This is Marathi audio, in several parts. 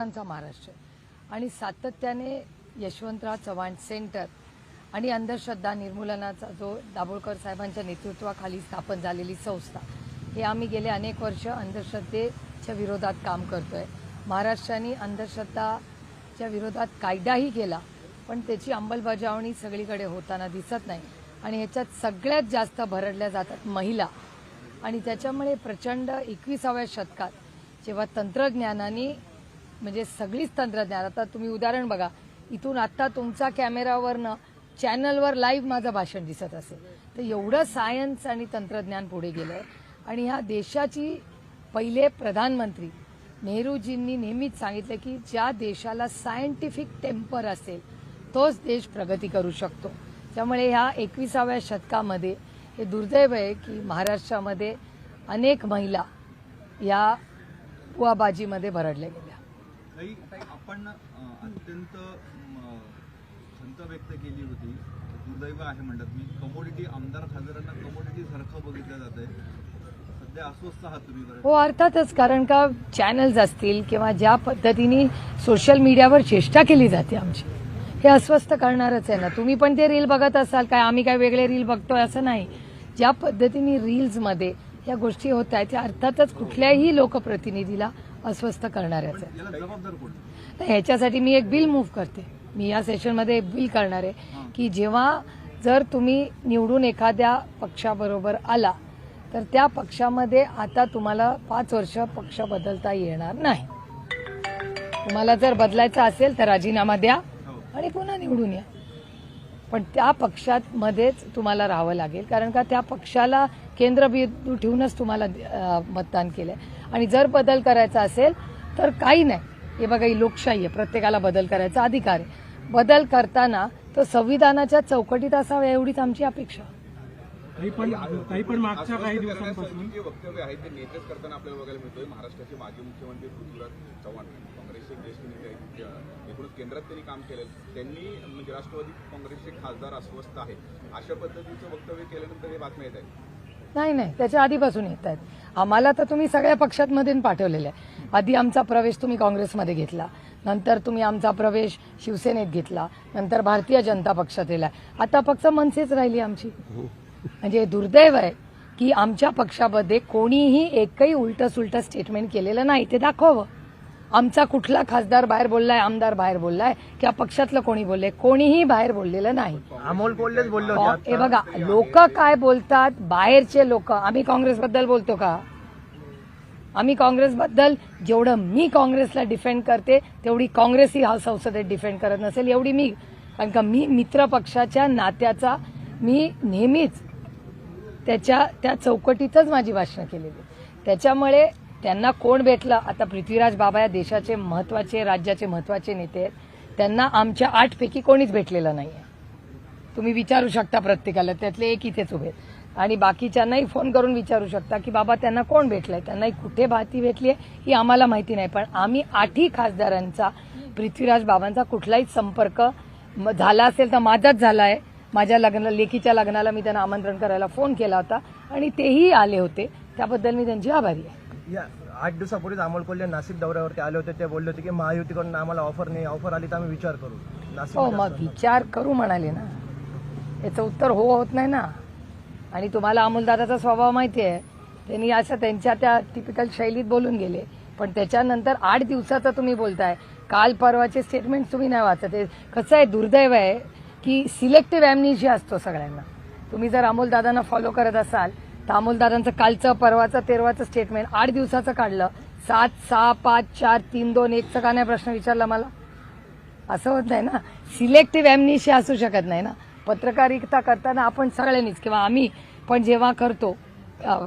चा महाराष्ट्र आणि सातत्याने यशवंतराव चव्हाण सेंटर आणि अंधश्रद्धा निर्मूलनाचा जो दाभोळकर साहेबांच्या नेतृत्वाखाली स्थापन झालेली संस्था हे आम्ही गेले अनेक वर्ष अंधश्रद्धेच्या विरोधात काम करतोय। महाराष्ट्राने अंधश्रद्धाच्या विरोधात कायदाही केला पण त्याची अंमलबजावणी सगळीकडे होताना दिसत नाही आणि ह्याच्यात सगळ्यात जास्त भरडल्या जातात महिला आणि त्याच्यामुळे प्रचंड 21व्या शतकात जेव्हा तंत्रज्ञानाने म्हणजे सगळीच तंत्रज्ञान आता तुम्ही उदाहरण बघा इथून आता तुमचा कॅमेरावरनं चॅनलवर लाईव्ह माझं भाषण दिसत असेल तर एवढं सायन्स आणि तंत्रज्ञान पुढे गेलंय आणि ह्या देशाची पहिले प्रधानमंत्री नेहरूजींनी नेहमीच सांगितलं की ज्या देशाला सायंटिफिक टेम्पर असेल तोच देश प्रगती करू शकतो। त्यामुळे ह्या 21व्या शतकामध्ये हे दुर्दैव आहे की महाराष्ट्रामध्ये अनेक महिला या बुवाबाजीमध्ये भरडल्या गेल्या। आपण अत्यंत खंत व्यक्त केली होती, दुर्दैव आहे म्हणतात मी, कमोडिटी आमदार खासदारांना कमोडिटी सारखं बघितलं जात आहे, सध्या अस्वस्थ आहात तुम्ही? हो अर्थातच, कारण का चॅनल्स असतील किंवा ज्या पद्धतीने सोशल मीडियावर चेष्टा केली जाते आमची हे अस्वस्थ करणारच आहे ना। तुम्ही पण ते रील बघत असाल काय, आम्ही काय वेगळे रील बघतोय असं नाही। ज्या पद्धतीने रील्समध्ये या गोष्टी होत आहेत त्या अर्थातच कुठल्याही लोकप्रतिनिधीला अस्वस्थ करणारच आहे। ह्याच्यासाठी मी एक बिल मूव्ह करते, मी या सेशनमध्ये एक बिल करणार आहे की जेव्हा जर तुम्ही निवडून एखाद्या पक्षाबरोबर आला तर त्या पक्षामध्ये आता तुम्हाला 5 वर्ष पक्ष बदलता येणार नाही। तुम्हाला जर बदलायचं असेल तर राजीनामा द्या आणि पुन्हा निवडून या, पण त्या पक्षात मध्येच तुम्हाला राहावं लागेल कारण का त्या पक्षाला केंद्रबिंदू ठेवूनच तुम्हाला मतदान केलंय। आणि जर बदल करायचा असेल तर काही नाही, हे बघा ही लोकशाही आहे, प्रत्येकाला बदल करायचा अधिकार आहे। बदल करताना तो संविधानाच्या चौकटीत असावा एवढीच आमची अपेक्षा। काही पण मागच्या काही दिवसांपासून जे वक्तव्य आहे ते नेतेच करताना आपल्याला बघायला मिळतोय। महाराष्ट्राचे माजी मुख्यमंत्री पृथ्वीराज चव्हाण काँग्रेसचे ज्येष्ठ नेते आहेत, एकूणच केंद्रात त्यांनी काम केलं, त्यांनी म्हणजे राष्ट्रवादी काँग्रेसचे खासदार अस्वस्थ आहेत अशा पद्धतीचं वक्तव्य केल्यानंतर हे बातम्या येत आहेत। नाही त्याच्या आधीपासून येत आहेत। आम्हाला तर तुम्ही सगळ्या पक्षांमधून पाठवलेलं आहे। आधी आमचा प्रवेश तुम्ही काँग्रेसमध्ये घेतला, नंतर तुम्ही आमचा प्रवेश शिवसेनेत घेतला, नंतर भारतीय जनता पक्षात गेला, आता फक्त मनसेच राहिली आमची। म्हणजे दुर्दैव आहे की आमच्या पक्षामध्ये कोणीही एकही उलट सुलट स्टेटमेंट केलेलं नाही, ते दाखवावं। आमचा कुठला खासदार बाहेर बोललाय, आमदार बाहेर बोललाय किंवा पक्षातलं कोणी बोलले, कोणीही बाहेर बोललेलं नाही। अमोल कोल्हेच बोलले होते। हे बघा लोक काय बोलतात, बाहेरचे लोक। आम्ही काँग्रेसबद्दल बोलतो का? आम्ही काँग्रेसबद्दल जेवढं मी काँग्रेसला डिफेंड करते तेवढी काँग्रेसही हा संसदेत डिफेंड करत नसेल एवढी मी, कारण का मी मित्र पक्षाच्या नात्याचा मी नेहमीच त्या चौकटीतच माझी भाषणं केलेली। त्याच्यामुळे त्यांना कोण भेटलं, आता पृथ्वीराज बाबा या देशाचे महत्वाचे राज्याचे महत्वाचे नेते आहेत, त्यांना आमच्या 8 पैकी कोणीच भेटलेलं नाहीये। तुम्ही विचारू शकता प्रत्येकाला, त्यातले एक इथेच उभे आणि बाकीच्यांनाही फोन करून विचारू शकता की बाबा त्यांना कोण भेटलंय, त्यांनाही कुठे भाती भेटली ही आम्हाला माहिती नाही, पण आम्ही 8ही खासदारांचा पृथ्वीराज बाबांचा कुठलाही संपर्क झाला असेल तर माझाच झाला आहे। माझ्या लेकीच्या लग्नाला मी त्यांना आमंत्रण करायला फोन केला होता आणि तेही आले होते, त्याबद्दल मी त्यांची आभारी आहे। 8 दिवसापूर्वीच अमोल कोल्हे नाशिक दौऱ्यावरती आले होते, ते बोलले होते की महायुतीकडून आम्हाला ऑफर नाही, ऑफर आली तर आम्ही विचार करू। हो मग विचार करू म्हणाले ना, याचं उत्तर हो होत नाही ना। आणि तुम्हाला अमोलदादाचा स्वभाव माहिती आहे, त्यांनी असं त्यांच्या त्या टिपिकल शैलीत बोलून गेले, पण त्याच्यानंतर 8 दिवसाचं तुम्ही बोलताय, काल परवाचे स्टेटमेंट तुम्ही नाही वाचत। कसं आहे, दुर्दैव आहे की सिलेक्टिव्ह ॲम्नेशिया असतो सगळ्यांना। तुम्ही जर अमोलदादांना फॉलो करत असाल तर अमोलदादांचं कालचं परवाचं 13वाचं स्टेटमेंट 8 दिवसाचं काढलं, 7, 6, 5, 4, 3, 2, 1चा का नाही प्रश्न विचारला मला? असं होत नाही ना, सिलेक्टिव्ह ॲम्नेशिया असू शकत नाही ना। पत्रकारिता करताना आपण सगळ्यांनीच किंवा आम्ही पण जेव्हा करतो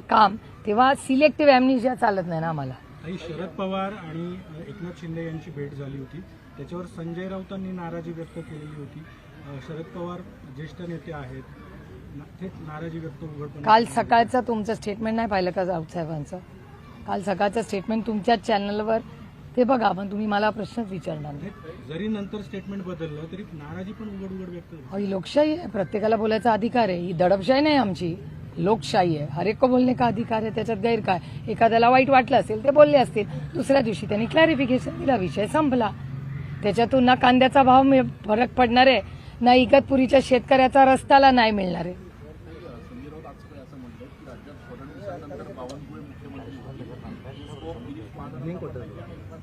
काम तेव्हा सिलेक्टिव्ह ॲम्नेशिया चालत नाही ना आम्हाला। शरद पवार आणि एकनाथ शिंदे यांची भेट झाली होती, त्याच्यावर संजय राऊतांनी नाराजी व्यक्त केलेली होती। शरद पवार ज्येष्ठ नेते आहेत, ते नाराजी व्यक्त उघडपणे। काल सकाळचं तुमचं स्टेटमेंट नाही पाहिलं का राऊत साहेबांचं? काल सकाळचं स्टेटमेंट तुमच्याच चॅनलवर ते बघा, पण तुम्ही मला प्रश्नच विचारणार नाही. जरी नंतर स्टेटमेंट बदललं तरी नाराजी पण उघड व्यक्त झाली. ही लोकशाही आहे, प्रत्येकाला बोलायचा अधिकार आहे. ही दडपशाही नाही आमची, लोकशाही आहे. हर एक को बोलणे का अधिकार आहे, त्याच्यात गैर काय. एखाद्याला वाईट वाटलं असेल ते बोलले असतील, दुसऱ्या दिवशी त्यांनी क्लॅरिफिकेशन दिला, विषय संपला. त्याच्यातून ना कांद्याचा भाव फरक पडणार आहे, ना इगतपुरीच्या शेतकऱ्याचा रस्त्याला नाही मिळणार आहे. संजय राऊत आज असं म्हणतात की राज्यात फडणवीसांनंतर बावनकुळे मुख्यमंत्री झाले. स्कोप गिरीश महाजन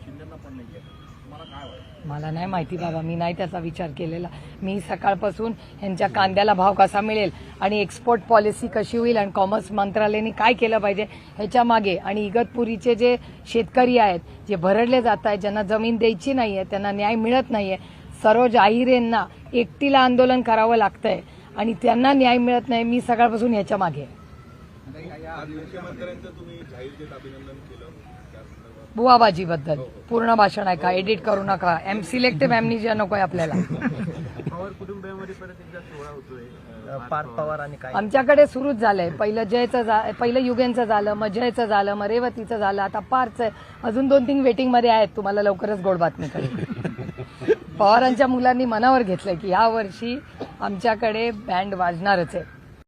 शिंदेना पण नाही आहे. तुम्हाला काय वाटतं? मला नाही माहिती बाबा, मी नाही त्याचा विचार केलेला. मी सकाळपासून ह्यांच्या कांद्याला भाव कसा मिळेल आणि एक्सपोर्ट पॉलिसी कशी होईल आणि कॉमर्स मंत्रालयाने काय केलं पाहिजे ह्याच्या मागे, आणि इगतपुरीचे जे शेतकरी आहेत, जे भरडले जात आहेत, ज्यांना जमीन द्यायची नाहीये, त्यांना न्याय मिळत नाहीये, सरोज आहिरेंना एकटीला आंदोलन करावं लागतंय आणि त्यांना न्याय मिळत नाही, मी सकाळपासून ह्याच्या मागे आहे. आज मुख्यमंत्र्यांचं तुम्ही जाहीरतेत अभिनंदन केलं त्या संदर्भात बुवाबाजीबद्दल पूर्ण भाषण आहे का, एडिट करू नका. सिलेक्टिव्ह ॲम्नेशिया नकोय आपल्याला. पवार कुटुंबियामध्ये परत एकदा सोहळा होतोय. पार्थ पवार आणि काय आमच्याकडे सुरूच झालंय. पहिलं युगेंचं झालं, मग जयचं झालं, मग रेवतीचं झालं, आता पार्थचं आहे. अजून 2-3 वेटिंगमध्ये आहेत. तुम्हाला लवकरच गोड बातमी कळेल. पवारांच्या मुलांनी मनावर घेतलंय की या वर्षी आमच्याकडे बँड वाजणारच आहे.